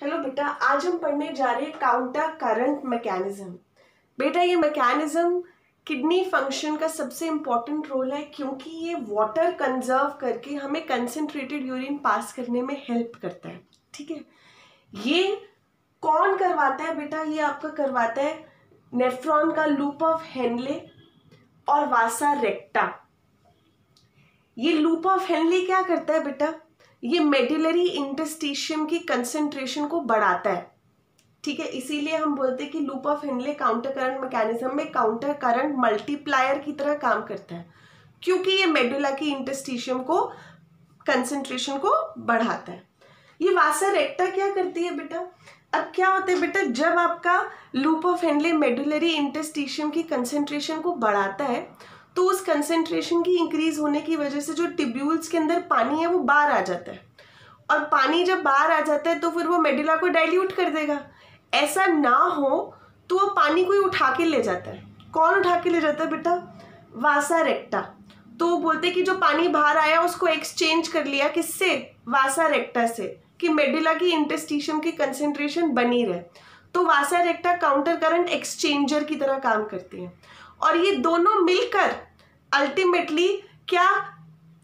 Hello बेटा, आज हम पढ़ने जा रहे हैं काउंटर करंट मैकेनिज्म। बेटा ये मैकेनिज्म किडनी फंक्शन का सबसे इम्पोर्टेंट रोल है, क्योंकि ये वाटर कंजर्व करके हमें कंसंट्रेटेड यूरिन पास करने में हेल्प करता है। ठीक है, ये कौन करवाता है बेटा? ये आपका करवाता है नेफ्रॉन का लूप ऑफ हेनले और वासा रेक्टा। ये लूप ऑफ हेनले क्या करता है बेटा? ये मेडुलरी इंटरस्टिशियम की कंसंट्रेशन को बढ़ाता है। ठीक है, इसीलिए हम बोलते हैं कि loop of Henley counter current mechanism में काउंटर करंट मल्टीप्लायर की तरह काम करता है, क्योंकि ये मेडुला की इंटरस्टिशियम को कंसंट्रेशन को बढ़ाता है। ये वासा रेक्टा क्या करती है बेटा? अब क्या होता है बेटा, जब आपका loop of Henley medullary interstitium की कंसंट्रेशन को बढ़ाता है तो उस कंसंट्रेशन की इंक्रीज होने की वजह से जो टिब्यूल्स के अंदर पानी है वो बाहर आ जाता है, और पानी जब बाहर आ जाता है तो फिर वो मेडुला को डाइल्यूट कर देगा। ऐसा ना हो तो वो पानी को ही उठा के ले जाता है। कौन उठा के ले जाता है बेटा? वासा रेक्टा। तो वो बोलते हैं कि जो पानी बाहर आया उसको एक्सचेंज कर लिया, किससे? वासा रेक्टा से, कि मेडुला की इंटरस्टिशियम की कंसंट्रेशन बनी रहे। तो वासा रेक्टा काउंटर करंट एक्सचेंजर की तरह काम करती है, और ये दोनों मिलकर अल्टीमेटली क्या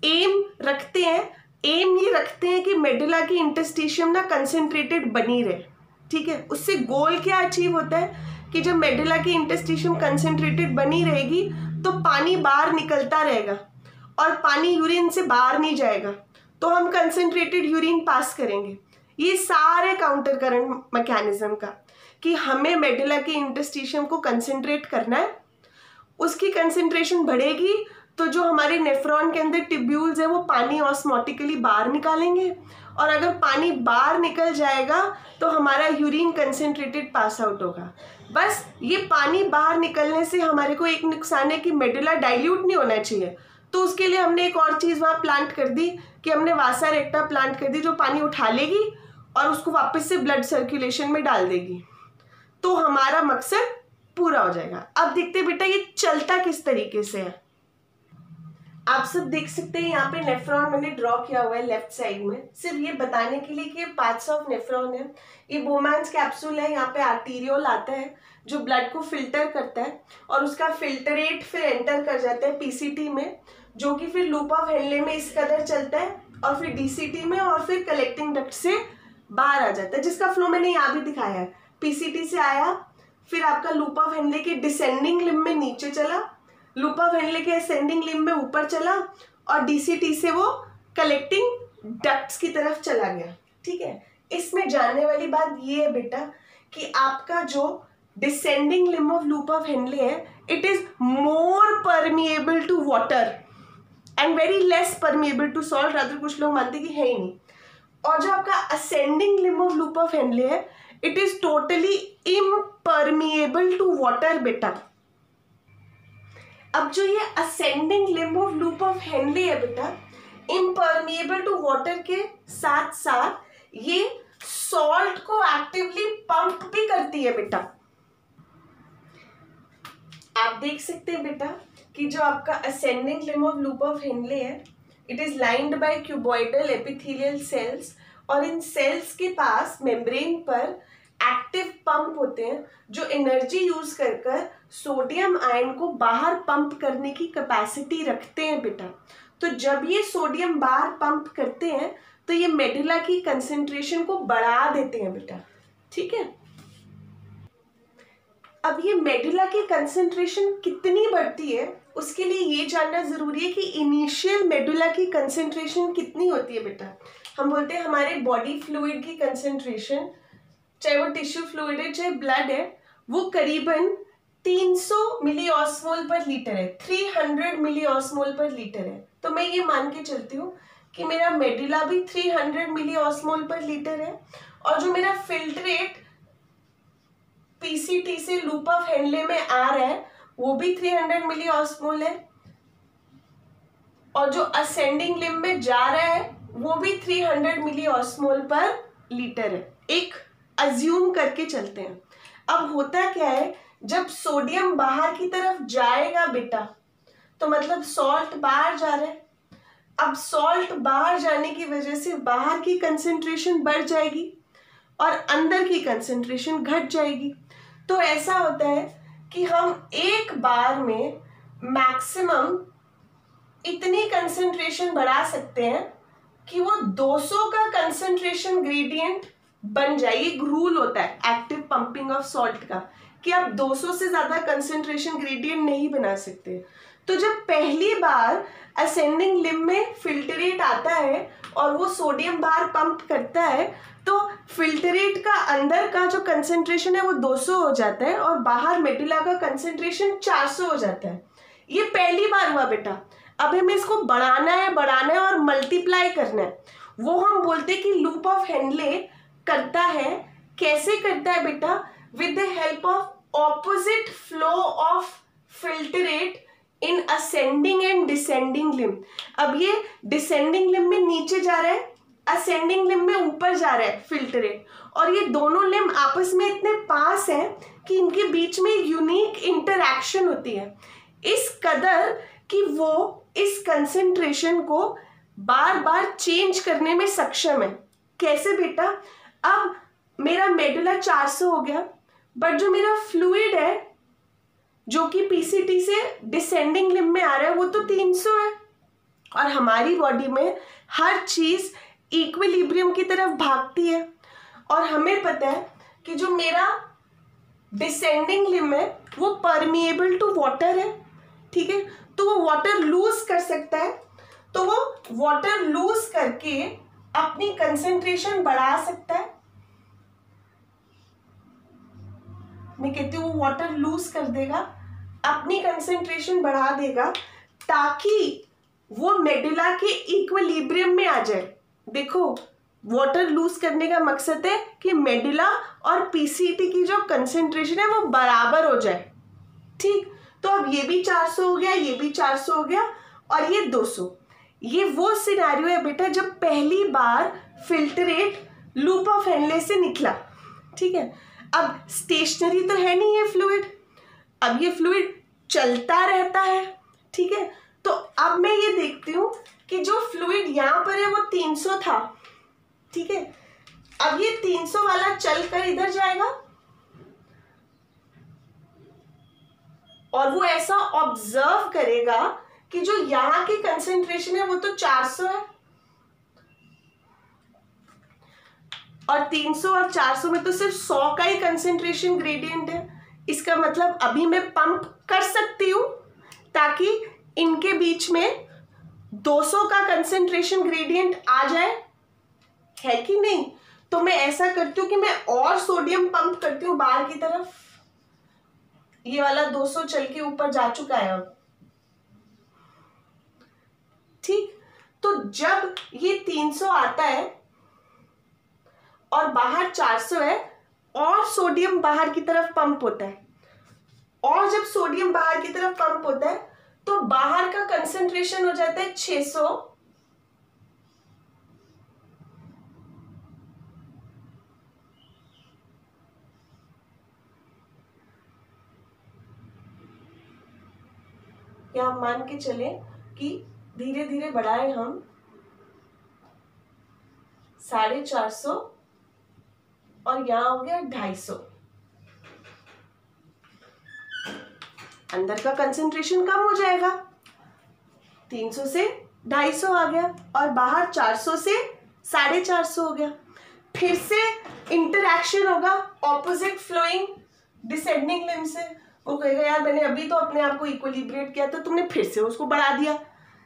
एम रखते हैं? एम ये रखते हैं कि मेडुला की इंटरस्टिशियम ना कंसंट्रेटेड बनी रहे। ठीक है, उससे गोल क्या अचीव होता है कि जब मेडुला की इंटरस्टिशियम कंसंट्रेटेड बनी रहेगी तो पानी बाहर निकलता रहेगा, और पानी यूरिन से बाहर नहीं जाएगा, तो हम कंसंट्रेटेड यूरिन पास करेंगे। ये सारे काउंटर करंट मैकेनिज्म का, कि हमें मेडुला की इंटरस्टिशियम को कंसंट्रेट करना है, उसकी कंसंट्रेशन बढ़ेगी तो जो हमारे नेफ्रॉन के अंदर टिब्यूल्स है वो पानी ऑस्मोटिकली बाहर निकालेंगे, और अगर पानी बाहर निकल जाएगा तो हमारा यूरिन कंसंट्रेटेड पास आउट होगा। बस ये पानी बाहर निकलने से हमारे को एक नुकसान है कि मेडुला डाइल्यूट नहीं होना चाहिए, तो उसके लिए हमने एक और चीज़ वहाँ प्लांट कर दी कि हमने वासा रेक्टा प्लांट कर दी, जो पानी उठा लेगी और उसको वापस से ब्लड सर्कुलेशन में डाल देगी, तो हमारा मकसद पूरा हो जाएगा। अब देखते हैं बेटा ये चलता किस तरीके से है। आप सब देख सकते हैं यहाँ पे नेफ्रॉन मैंने ड्रॉ किया हुआ है लेफ्ट साइड में, सिर्फ ये बताने के लिए कि ये पार्ट्स ऑफ नेफ्रॉन है। ये बोमैन्स कैप्सूल है, यहाँ पे आर्टीरियोल आता है जो ब्लड को फिल्टर करता है, और उसका फिल्टरेट फिर एंटर कर जाता है पीसीटी में, जो कि फिर लूप ऑफ हेनले में इस कदर चलता है, और फिर डीसीटी में, और फिर कलेक्टिंग डक्ट से बाहर आ जाता है, जिसका फ्लो मैंने यहाँ भी दिखाया है। पीसीटी से आया, फिर आपका लूप ऑफ हेनले के डिसेंडिंग लिम्ब में नीचे चला, लूप ऑफ हेनले के असेंडिंग लिम्ब में ऊपर चला, और डीसीटी से वो कलेक्टिंग डक्ट्स की तरफ चला गया। ठीक है, इसमें जानने वाली बात ये है बेटा कि आपका जो descending limb of loop of Henle है, it is more permeable to water and very less permeable to salt. Rather कुछ लोग मानते कि है ही नहीं। और जो आपका ascending limb of loop of Henle है, it is totally impermeable to water बेटा। अब जो ये ascending limb of loop of Henle है बेटा, इम्परमिएबल टू वाटर के साथ साथ ये सॉल्ट को एक्टिवली पंप भी करती है बेटा। आप देख सकते हैं बेटा कि जो आपका ascending limb of loop of Henle है, it is lined by cuboidal epithelial cells, और इन सेल्स के पास मेम्ब्रेन पर एक्टिव पंप होते हैं जो एनर्जी यूज कर सोडियम आयन को बाहर पंप करने की कैपेसिटी रखते हैं बेटा। तो जब ये सोडियम बाहर पंप करते हैं तो ये मेडुला की कंसंट्रेशन को बढ़ा देते हैं बेटा। ठीक है, अब ये मेडुला की कंसंट्रेशन कितनी बढ़ती है उसके लिए ये जानना जरूरी है कि इनिशियल मेडुला की कंसंट्रेशन कितनी होती है बेटा। हम बोलते हैं हमारे बॉडी फ्लूइड की कंसंट्रेशन, चाहे वो टिश्यू फ्लूइड है चाहे ब्लड है, वो करीबन 300 मिली ऑस्मोल पर लीटर है, 300 मिली ऑस्मोल पर लीटर है। तो मैं ये मान के चलती हूँ कि मेरा मेडुला भी 300 मिली ऑस्मोल पर लीटर है, और जो मेरा फिल्ट्रेट पीसीटी से लूप ऑफ हेनले में आ रहा है वो भी 300 मिली ऑस्मोल है, और जो असेंडिंग लिम्ब में जा रहा है वो भी 300 मिली ऑस्मोल पर लीटर है। एक अज्यूम करके चलते हैं। अब होता क्या है, जब सोडियम बाहर की तरफ जाएगा बेटा तो मतलब सॉल्ट बाहर जा रहा है। अब सॉल्ट बाहर जाने की वजह से बाहर की कंसंट्रेशन बढ़ जाएगी, और अंदर की कंसंट्रेशन घट जाएगी। तो ऐसा होता है कि हम एक बार में मैक्सिमम इतनी कंसंट्रेशन बढ़ा सकते हैं कि वो 200 का कंसंट्रेशन ग्रेडियंट बन जाए। एक रूल होता है एक्टिव पंपिंग ऑफ सॉल्ट का कि आप 200 से ज्यादा कंसंट्रेशन ग्रेडियंट नहीं बना सकते। तो जब पहली बार असेंडिंग लिम्ब में फिल्टरेट आता है और वो सोडियम बार पंप करता है तो फिल्टरेट का अंदर का जो कंसंट्रेशन है वो 200 हो जाता है और बाहर मेडुला का कंसंट्रेशन 400 हो जाता है। ये पहली बार हुआ बेटा। अब हमें इसको बढ़ाना है और मल्टीप्लाई करना है। वो हम बोलते हैं कि लूप ऑफ हेनले करता है। कैसे करता है बेटा? With the help of opposite flow of filtrate in ascending and descending limb. अब ये डिसेंडिंग लिम्ब में नीचे जा रहा है, असेंडिंग लिम्ब में ऊपर जा रहा है फिल्टरेट, और ये दोनों लिम्ब आपस में इतने पास हैं कि इनके बीच में यूनिक इंटरैक्शन होती है, इस कदर कि वो इस कंसंट्रेशन को बार बार चेंज करने में सक्षम है। कैसे बेटा? अब मेरा मेडुला 400 हो गया, बट जो मेरा फ्लूइड है जो कि पीसीटी से डिसेंडिंग लिम्ब में आ रहा है वो तो 300 है। और हमारी बॉडी में हर चीज इक्विलिब्रियम की तरफ भागती है और हमें पता है कि जो मेरा डिसेंडिंग लिम्ब है वो परमिएबल टू वाटर है, ठीक है? तो वो वाटर लूज कर सकता है, तो वो वाटर लूज करके अपनी कंसंट्रेशन बढ़ा सकता है। मैं कहती हूँ वो वाटर लूज कर देगा, अपनी कंसंट्रेशन बढ़ा देगा ताकि वो मेडुला के इक्विलिब्रियम में आ जाए। देखो, वाटर लूज करने का मकसद है कि मेडुला और पीसीटी की जो कंसंट्रेशन है वो बराबर हो जाए, ठीक? तो अब ये भी 400 हो गया, ये भी 400 हो गया और ये 200। ये वो सिनेरियो है बेटा जब पहली बार फिल्टरेट लूप ऑफ हेनले से निकला, ठीक है? अब स्टेशनरी तो है नहीं ये फ्लूइड, अब ये फ्लूइड चलता रहता है, ठीक है? तो अब मैं ये देखती हूँ कि जो फ्लूइड यहाँ पर है वो 300 था, ठीक है? अब ये 300 वाला चलकर इधर जाएगा और वो ऐसा ऑब्जर्व करेगा कि जो यहाँ की कंसंट्रेशन है वो तो 400 है और 300 और 400 में तो सिर्फ 100 का ही कंसंट्रेशन ग्रेडियंट है। इसका मतलब अभी मैं पंप कर सकती हूँ ताकि इनके बीच में 200 का कंसंट्रेशन ग्रेडियंट आ जाए, है कि नहीं? तो मैं ऐसा करती हूँ कि मैं और सोडियम पंप करती हूँ बाहर की तरफ। ये वाला 200 चल के ऊपर जा चुका है अब, ठीक? तो जब ये 300 आता है और बाहर 400 है और सोडियम बाहर की तरफ पंप होता है, और जब सोडियम बाहर की तरफ पंप होता है तो बाहर का कंसंट्रेशन हो जाता है 600 या हम मान के चले कि धीरे धीरे बढ़ाए हम 450 और यहां हो गया 250। अंदर का कंसंट्रेशन कम हो जाएगा, 300 से 250 आ गया और बाहर 400 से 450 हो गया। फिर से इंटरैक्शन होगा ऑपोजिट फ्लोइंग डिसेंडिंग लिम्ब से। वो कहेगा यार मैंने अभी तो अपने आप को इक्विलिब्रेट किया था, तुमने फिर से उसको बढ़ा दिया,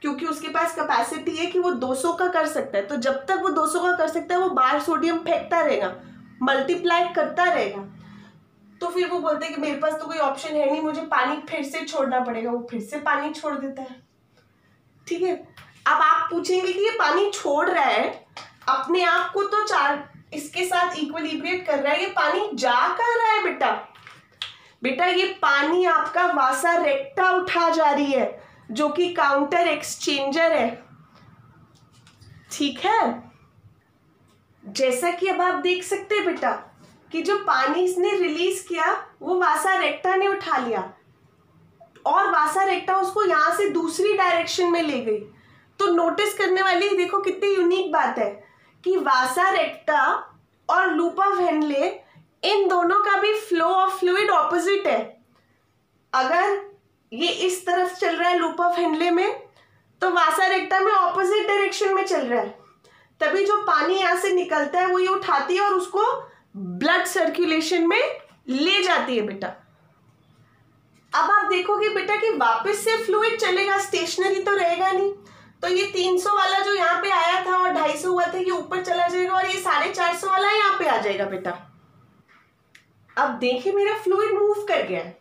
क्योंकि उसके पास कैपेसिटी है कि वो 200 का कर सकता है। तो जब तक वो 200 का कर सकता है वो बाहर सोडियम फेंकता रहेगा, मल्टीप्लाई करता रहेगा। तो फिर वो बोलते हैं कि मेरे पास तो कोई ऑप्शन है नहीं, मुझे पानी फिर से छोड़ना पड़ेगा। वो फिर से पानी छोड़ देता है, ठीक है? अब आप पूछेंगे कि ये पानी छोड़ रहा है अपने आप को तो इसके साथ इक्विलिब्रेट कर रहा है, ये पानी जा कहाँ रहा है बेटा? बेटा ये पानी आपका वासा रेक्टा उठा जा रही है जो कि काउंटर एक्सचेंजर है, ठीक है? जैसा कि अब आप देख सकते हैं बेटा कि जो पानी इसने रिलीज किया वो वासा रेक्टा ने उठा लिया और वासा रेक्टा उसको यहां से दूसरी डायरेक्शन में ले गई। तो नोटिस करने वाली देखो कितनी यूनिक बात है कि वासा रेक्टा और लूप ऑफ इन दोनों का भी फ्लो ऑफ फ्लूइड ऑपोजिट है। अगर ये इस तरफ चल रहा है लूप ऑफ हेनले में, तो वासा रेक्टा में ऑपोजिट डायरेक्शन में चल रहा है, तभी जो पानी यहां से निकलता है वो ये उठाती है और उसको ब्लड सर्कुलेशन में ले जाती है बेटा। अब आप देखोगे बेटा कि वापस से फ्लूइड चलेगा, स्टेशनरी तो रहेगा नहीं। तो ये 300 वाला जो यहाँ पे आया था और 250 हुआ था, ये ऊपर चला जाएगा और ये 450 वाला यहाँ पे आ जाएगा बेटा। अब देखिए मेरा फ्लूइड मूव कर गया है,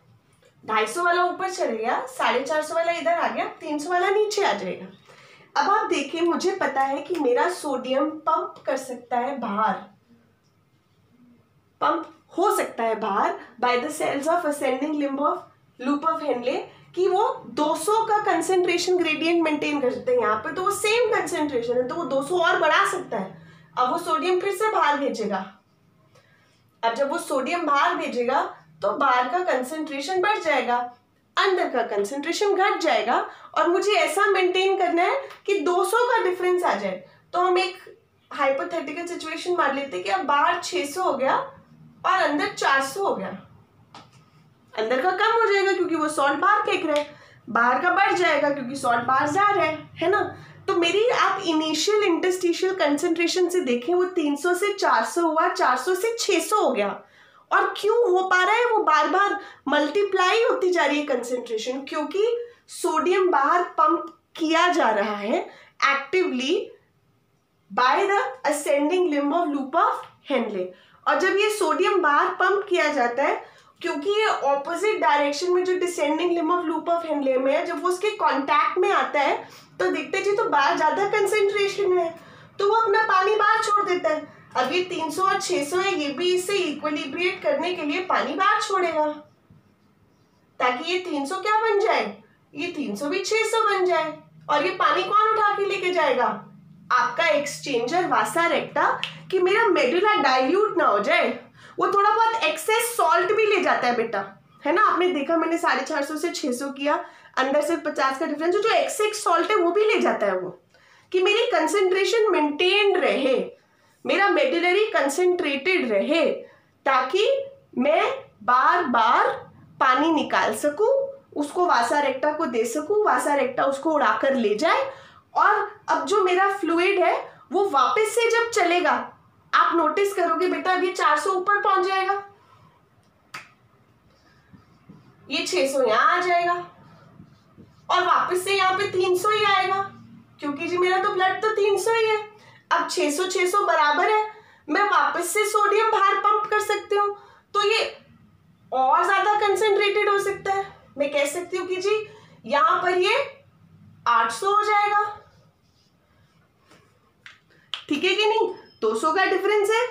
250 वाला ऊपर चले गया, 450 वाला इधर आ गया, 300 वाला नीचे आ जाएगा। अब आप देखिए, मुझे पता है कि मेरा सोडियम पंप कर सकता है बाहर, पंप हो सकता है बाहर by the cells of ascending limb of loop of Henle, कि वो 200 का कंसेंट्रेशन ग्रेडियंट मेंटेन कर सकते हैं। यहाँ पे तो वो सेम कंसेंट्रेशन है, तो वो 200 और बढ़ा सकता है। अब वो सोडियम फिर से बाहर भेजेगा। अब जब वो सोडियम बाहर भेजेगा तो बाहर का कंसेंट्रेशन बढ़ जाएगा, अंदर का कंसेंट्रेशन घट जाएगा, और मुझे ऐसा मेंटेन करना है कि 200 का डिफरेंस आ जाए। तो हम एक हाइपोथेटिकल सिचुएशन मान लेते हैं कि अब बाहर 600 हो गया और अंदर 400 हो गया। अंदर का कम हो जाएगा क्योंकि वो सॉल्ट बाहर फेंक रहा है, बाहर का बढ़ जाएगा क्योंकि सॉल्ट बाहर जा रहा है ना। तो मेरी आप इनिशियल इंटरस्टिशियल कंसेंट्रेशन से देखें, वो 300 से 400 हुआ, 400 से 600 हो गया। और क्यों हो पा रहा है? वो बार बार मल्टीप्लाई होती जा रही है कंसेंट्रेशन, क्योंकि सोडियम बाहर पंप किया जा रहा है actively by the ascending limb of loop of Henley. और जब ये सोडियम बाहर पंप किया जाता है, क्योंकि ये ऑपोजिट डायरेक्शन में जो descending limb of loop of Henley में है, जब वो उसके कांटेक्ट में आता है तो दिखते जी तो बाहर ज्यादा कंसेंट्रेशन है, तो वो अपना पानी बाहर छोड़ देता है। अब ये 300 और 600 है, ये भी इससे इक्विलिब्रिएट करने के लिए पानी बाहर छोड़ेगा, ताकि ये 300 क्या बन जाए, ये 300 भी 600 बन जाए। और ये पानी कौन उठा के लेके जाएगा? आपका एक्सचेंजर वासा रेक्टा, कि मेरा मेडुला डाइल्यूट ना हो जाए। वो थोड़ा बहुत एक्सेस सॉल्ट भी ले जाता है बेटा, है ना। आपने देखा, मैंने 450 से 600 किया, अंदर से 50 का डिफरेंस, जो एक्सेस सॉल्ट है वो भी ले जाता है वो, कि मेरी कंसेंट्रेशन मेंटेन रहे, मेरा मेडुलरी कंसेंट्रेटेड रहे, ताकि मैं बार बार पानी निकाल सकूं, उसको वासा रेक्टा को दे सकूं, वासा रेक्टा उसको उड़ाकर ले जाए। और अब जो मेरा फ्लूइड है वो वापस से जब चलेगा, आप नोटिस करोगे बेटा, अब ये 400 ऊपर पहुंच जाएगा, ये 600 यहां आ जाएगा, और वापस से यहाँ पे 300 ही आएगा, क्योंकि जी मेरा तो ब्लड तो 300 ही है। अब 600 बराबर है, मैं वापस से सोडियम बाहर पंप कर सकती हूँ, तो ये और ज्यादा कंसेंट्रेटेड हो सकता है। मैं कह सकती हूँ कि जी यहां पर ये 800 हो जाएगा, ठीक है कि नहीं? 200 का डिफरेंस है,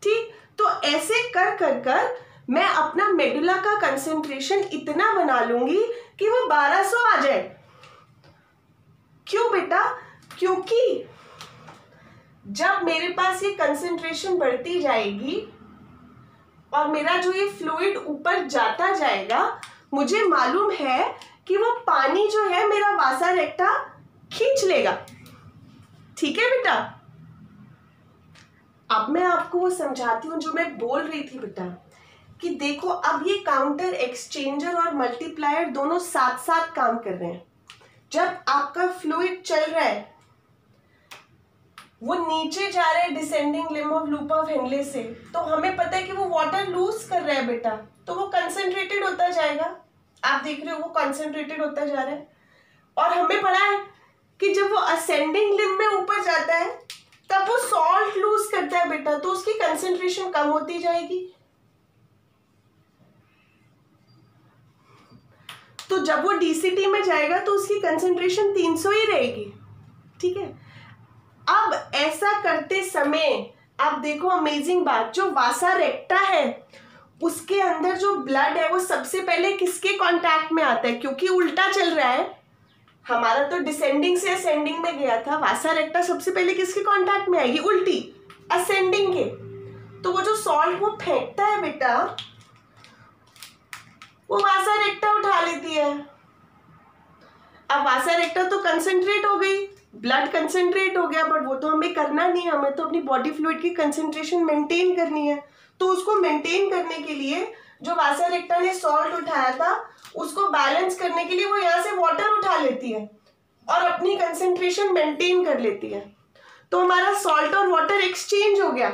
ठीक। तो ऐसे कर कर कर मैं अपना मेडुला का कंसेंट्रेशन इतना बना लूंगी कि वो 1200 आ जाए। क्यों बेटा? क्योंकि जब मेरे पास ये कंसेंट्रेशन बढ़ती जाएगी और मेरा जो ये फ्लूइड ऊपर जाता जाएगा, मुझे मालूम है कि वो पानी जो है मेरा वासा रेक्टा खींच लेगा, ठीक है बेटा। अब मैं आपको वो समझाती हूँ जो मैं बोल रही थी बेटा, कि देखो अब ये काउंटर एक्सचेंजर और मल्टीप्लायर दोनों साथ साथ काम कर रहे हैं। जब आपका फ्लूइड चल रहा है, वो नीचे जा रहा है descending limb of loop of Henley से, तो हमें पता है कि वो वाटर लूज कर रहा है बेटा, तो वो कंसेंट्रेटेड होता जाएगा। आप देख रहे हो वो कंसेंट्रेटेड होता जा रहा है। और हमें पता है कि जब वो असेंडिंग लिम्ब में ऊपर जाता है तब वो सॉल्ट लूज करता है बेटा, तो उसकी कंसेंट्रेशन कम होती जाएगी। तो जब वो डीसीटी में जाएगा तो उसकी कंसेंट्रेशन 300 ही रहेगी, ठीक है। अब ऐसा करते समय आप देखो अमेजिंग बात, जो वासा रेक्टा है उसके अंदर जो ब्लड है वो सबसे पहले किसके कांटेक्ट में आता है? क्योंकि उल्टा चल रहा है, हमारा तो डिसेंडिंग से असेंडिंग में गया था, वासा रेक्टा सबसे पहले किसके कांटेक्ट में आएगी? उल्टी, असेंडिंग के। तो वो जो सॉल्ट वो फेंकता है बेटा, वो वासा रेक्टा उठा लेती है। अब वासा रेक्टा तो कंसेंट्रेट हो गई, ब्लड कंसंट्रेट हो गया, बट वो तो हमें करना नहीं है, हमें तो अपनी बॉडी फ्लूइड की कंसंट्रेशन मेंटेन करनी है। तो उसको मेंटेन करने के लिए जो वासा रेक्टा ने सॉल्ट उठाया था उसको बैलेंस करने के लिए वो यहाँ से वाटर उठा लेती है और अपनी कंसंट्रेशन मेंटेन कर लेती है। तो हमारा सॉल्ट और वाटर एक्सचेंज हो गया।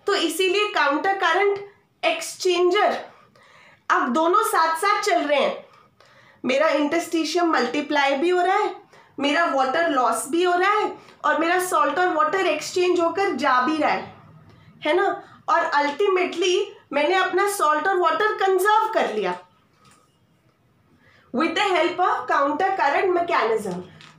तो इसीलिए काउंटर करंट एक्सचेंजर, अब दोनों साथ साथ चल रहे हैं। मेरा इंटरस्टिशियम मल्टीप्लाई भी हो रहा है, मेरा वाटर लॉस भी हो रहा है, और मेरा सॉल्ट और वाटर एक्सचेंज होकर जा भी रहा है ना। और अल्टीमेटली मैंने अपना सॉल्ट और वाटर कंजर्व कर लिया with the help of counter current mechanism.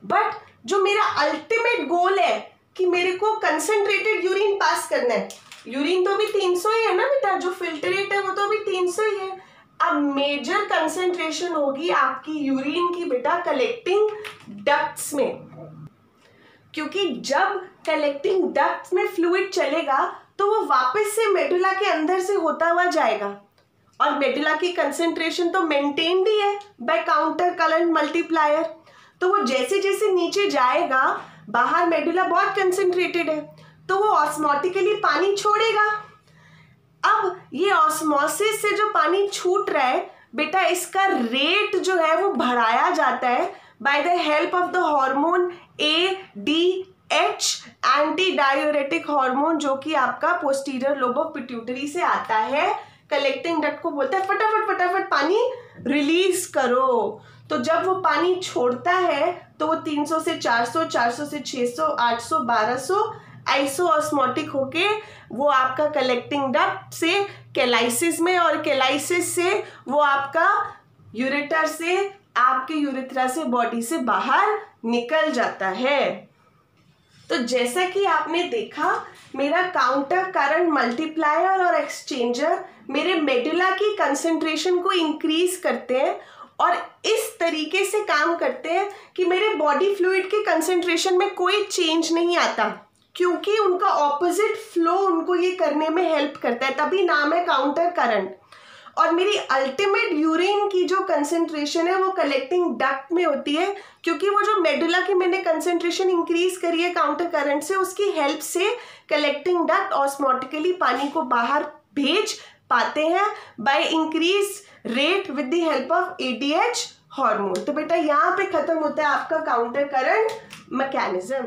But जो मेरा अल्टीमेट गोल है कि मेरे को कंसंट्रेटेड यूरिन पास करना है, यूरिन तो अभी 300 ही है ना बेटा, जो फिल्ट्रेट है वो तो अभी 300 ही है। अब मेजर कंसंट्रेशन होगी आपकी यूरिन की बेटा कलेक्टिंग डक्ट्स में, क्योंकि जब कलेक्टिंग डक्ट्स में फ्लूइड चलेगा तो वो वापस से मेडुला के अंदर से होता हुआ जाएगा, और मेडुला की कंसंट्रेशन तो मेंटेन्ड ही है बाय काउंटर करंट मल्टीप्लायर। तो वो जैसे जैसे नीचे जाएगा, बाहर मेडुला बहुत कंसंट्रेटेड है तो वो ऑस्मोटिकली पानी छोड़ेगा। अब ये ऑस्मोसिस से जो पानी छूट रहा है बेटा, इसका रेट जो है वो बढ़ाया जाता है by the help of the hormone ADH, anti diuretic hormone, जो कि आपका पोस्टीरियर लोब ऑफ पिट्यूटरी से आता है। कलेक्टिंग डक्ट को बोलता है फटाफट फटाफट पानी रिलीज करो। तो जब वो पानी छोड़ता है तो वो 300 से 400, 400 से 600, 800, 1200 आइसोऑस्मोटिक होके वो आपका कलेक्टिंग डक्ट से कैलाइसिस में, और कैलाइसिस से वो आपका यूरेटर से, आपके यूरेथ्रा से, बॉडी से बाहर निकल जाता है। तो जैसा कि आपने देखा, मेरा काउंटर करंट मल्टीप्लायर और एक्सचेंजर मेरे मेडुला की कंसंट्रेशन को इंक्रीज करते हैं और इस तरीके से काम करते हैं कि मेरे बॉडी फ्लूइड के कंसंट्रेशन में कोई चेंज नहीं आता, क्योंकि उनका ऑपोजिट फ्लो उनको ये करने में हेल्प करता है, तभी नाम है काउंटर करंट। और मेरी अल्टीमेट यूरिन की जो कंसंट्रेशन है वो कलेक्टिंग डक्ट में होती है, क्योंकि वो जो मेडुला की मैंने कंसंट्रेशन इंक्रीज करी है काउंटर करंट से, उसकी हेल्प से कलेक्टिंग डक्ट ऑस्मोटिकली पानी को बाहर भेज पाते हैं by increase rate with the help of ADH hormone. तो बेटा यहाँ पे खत्म होता है आपका काउंटर करंट मैकेनिज्म।